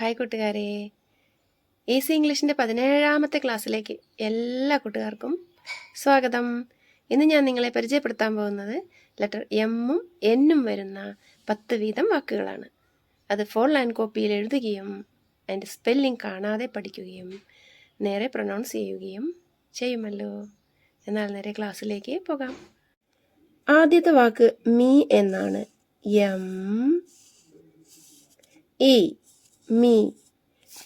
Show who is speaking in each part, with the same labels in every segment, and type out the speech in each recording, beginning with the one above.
Speaker 1: Hi കൂട്ടുകാരെ, easy ഇംഗ്ലീഷിൻ്റെ 17ാമത്തെ ക്ലാസ്സിലേക്ക് എല്ലാ കൂട്ടുകാർക്കും സ്വാഗതം. ഇന്ന് ഞാൻ നിങ്ങളെ പരിചയപ്പെടുത്താൻ പോകുന്നത് ലെറ്റർ എമ്മും എന്നും വരുന്ന 10 വീതം വാക്കുകളാണ്. അത് 4 ലൈൻ കോപ്പിയിൽ എഴുതുകയും അതിൻ്റെ സ്പെല്ലിംഗ് കാണാതെ പഠിക്കുകയും നേരെ പ്രൊനൗൺസ് ചെയ്യുകയും ചെയ്യുമല്ലോ. എന്നാൽ നേരെ ക്ലാസ്സിലേക്ക് പോകാം. ആദ്യത്തെ വാക്ക് മീ എന്നാണ്. M E me.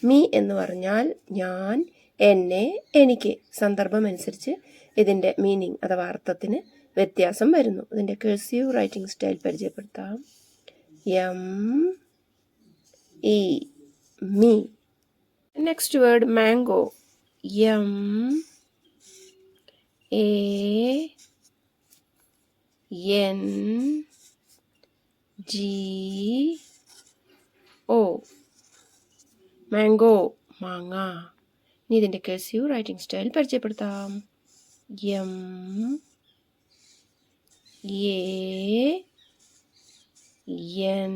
Speaker 1: മീ എന്ന് പറഞ്ഞാൽ ഞാൻ, എന്നെ, എനിക്ക്. സന്ദർഭമനുസരിച്ച് ഇതിൻ്റെ മീനിങ് അഥവാ അർത്ഥത്തിന് വ്യത്യാസം വരുന്നു. ഇതിൻ്റെ കഴ്സീവ് റൈറ്റിംഗ് സ്റ്റൈൽ പരിചയപ്പെടുത്താം. M E me. Next word mango. M A N G O. Mango, മാങ്ങ. ഇനി ഇതിൻ്റെ കഴ്സീവ് റൈറ്റിംഗ് സ്റ്റൈൽ പരിചയപ്പെടുത്താം. M A N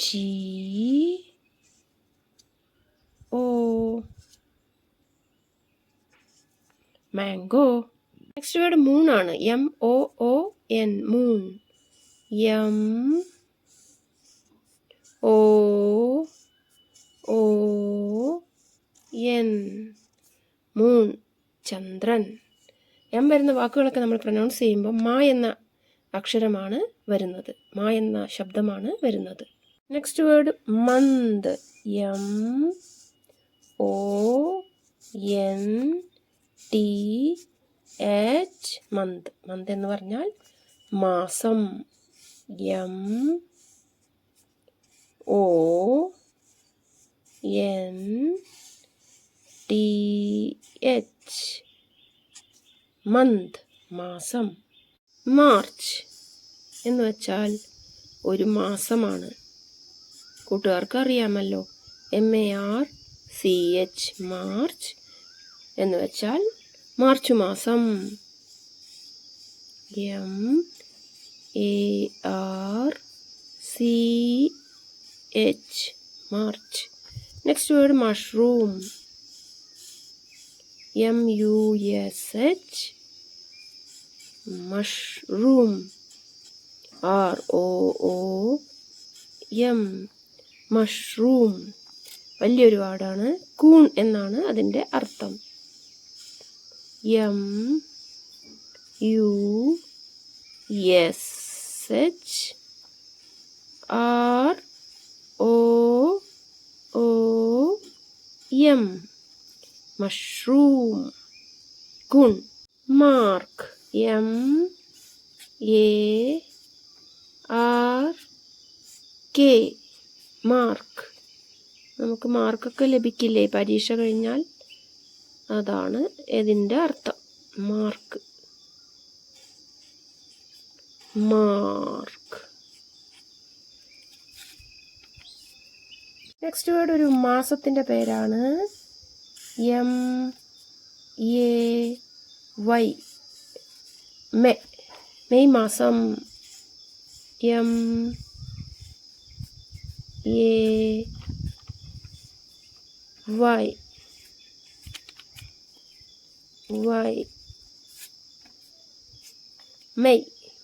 Speaker 1: G O. Mango. Next word moon ആണ്. M O O N, moon. M O O N, moon, ചന്ദ്രൻ. M വരുന്ന വാക്കുകളൊക്കെ നമ്മൾ pronounce ചെയ്യുമ്പോൾ മാ എന്ന അക്ഷരമാണ് വരുന്നത്, മാ എന്ന ശബ്ദമാണ് വരുന്നത്. Next word month. M O N T H, month. Month എന്ന് പറഞ്ഞാൽ മാസം. M O N T H, month, മാസം. മാർച്ച് എന്ന് വെച്ചാൽ ഒരു മാസമാണ്. കൂട്ടുകാർക്ക് അറിയാമല്ലോ. MARCH, മാർച്ച് എന്ന് വെച്ചാൽ മാർച്ച് മാസം. MARCH, March. Next word mushroom. MUSH, mushroom. ROOM, mushroom. വലിയൊരു വാർഡാണ്. കൂൺ എന്നാണ് അതിൻ്റെ അർത്ഥം. MUSH ROOM, മഷ്റൂം, കൂൺ. മാർക്ക്. MARK, mark. നമുക്ക് മാർക്കൊക്കെ ലഭിക്കില്ലേ പരീക്ഷ കഴിഞ്ഞാൽ? അതാണ് ഇതിൻ്റെ അർത്ഥം, മാർക്ക്. മാർക്ക്. നെക്സ്റ്റ് വേർഡ് ഒരു മാസത്തിൻ്റെ പേരാണ്. MEY, മെയ് മാസം. MEY,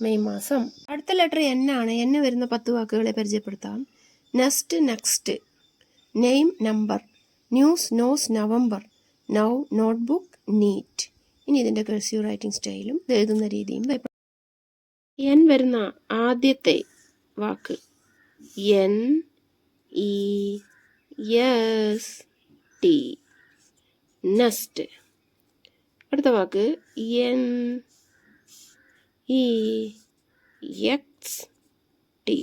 Speaker 1: മെയ് മാസം. അടുത്ത ലെറ്റർ എൻ ആണ്. എൻ വരുന്ന 10 വാക്കുകളെ പരിചയപ്പെടുത്താം. Nest, next. Name, number. News, nose, November. Now, notebook, neat. ഇനി ഇതിൻ്റെ കഴ്സീവ് റൈറ്റിംഗ് സ്റ്റൈലും എഴുതുന്ന രീതിയും. എൻ വരുന്ന ആദ്യത്തെ വാക്ക് NEST, നെസ്റ്റ്. അടുത്ത വാക്ക് NEXT.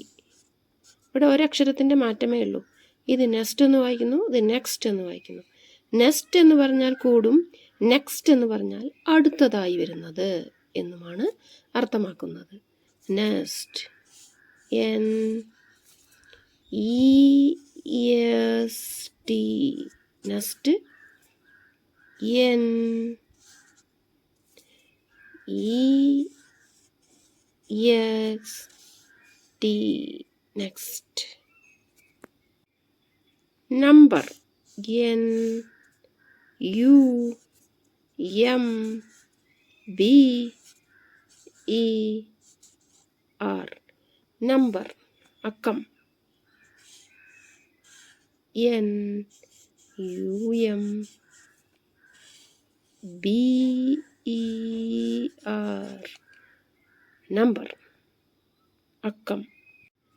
Speaker 1: ഇവിടെ ഒരക്ഷരത്തിൻ്റെ മാറ്റമേ ഉള്ളൂ. ഇത് നെസ്റ്റ് എന്ന് വായിക്കുന്നു, ഇത് നെക്സ്റ്റ് എന്ന് വായിക്കുന്നു. നെസ്റ്റ് എന്ന് പറഞ്ഞാൽ കൂടും, നെക്സ്റ്റ് എന്ന് പറഞ്ഞാൽ അടുത്തതായി വരുന്നത് എന്നുമാണ് അർത്ഥമാക്കുന്നത്. Nest. NEST, nest. NEXT, next. Number N U M B E R number അക്കം N U M B E R number അക്കം.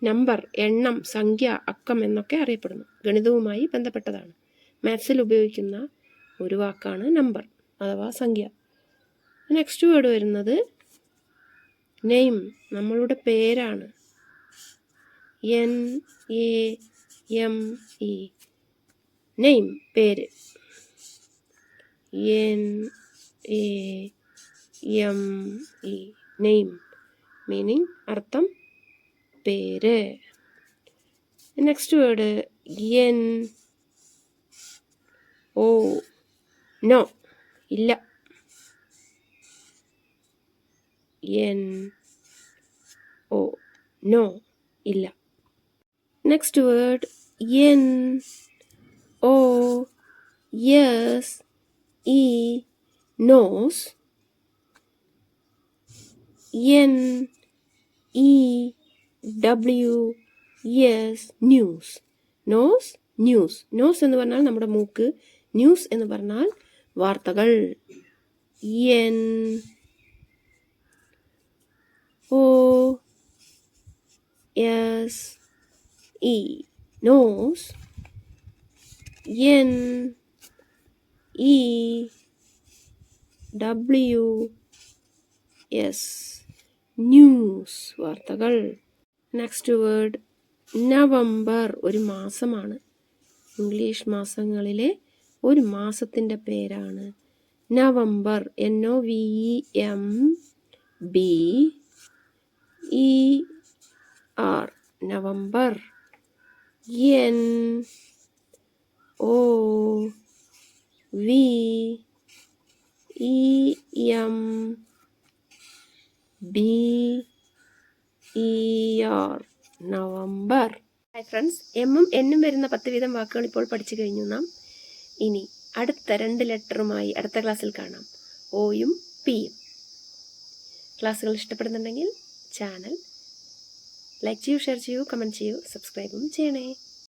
Speaker 1: നമ്പർ എണ്ണം, സംഖ്യ, അക്കം എന്നൊക്കെ അറിയപ്പെടുന്നു. ഗണിതവുമായി ബന്ധപ്പെട്ടതാണ്. മാത്സിൽ ഉപയോഗിക്കുന്ന ഒരു വാക്കാണ് നമ്പർ അഥവാ സംഖ്യ. നെക്സ്റ്റ് വേർഡ് വരുന്നത് നെയിം, നമ്മളുടെ പേരാണ്. NAME നെയിം, പേര്. NAME നെയിം മീനിങ്, അർത്ഥം പേര്. നെക്സ്റ്റ് വേർഡ് NO നോ, ഇല്ല. NO നോ, ഇല്ല. Next word NOSE nose. NEWS news. Nose, news. Nose എന്ന് പറഞ്ഞാൽ നമ്മുടെ മൂക്ക്, ന്യൂസ് എന്ന് പറഞ്ഞാൽ വാർത്തകൾ. NOSE nose. NEWS ന്യൂസ്, വാർത്തകൾ. നെക്സ്റ്റ് വേർഡ് നവംബർ, ഒരു മാസമാണ്. ഇംഗ്ലീഷ് മാസങ്ങളിലെ ഒരു മാസത്തിൻ്റെ പേരാണ് November. NOVEMBER November. NOVEMBER November. Hi friends, എമ്മും എന്നും വരുന്ന 10 വീതം വാക്കുകൾ ഇപ്പോൾ പഠിച്ചു കഴിഞ്ഞു നാം. ഇനി അടുത്ത 2 ലെറ്ററുമായി അടുത്ത ക്ലാസ്സിൽ കാണാം. ഓയും പിയും. ക്ലാസ്സുകൾ ഇഷ്ടപ്പെടുന്നുണ്ടെങ്കിൽ ചാനൽ ലൈക്ക് ചെയ്യൂ, ഷെയർ ചെയ്യൂ, കമൻറ്റ് ചെയ്യൂ, സബ്സ്ക്രൈബും ചെയ്യണേ.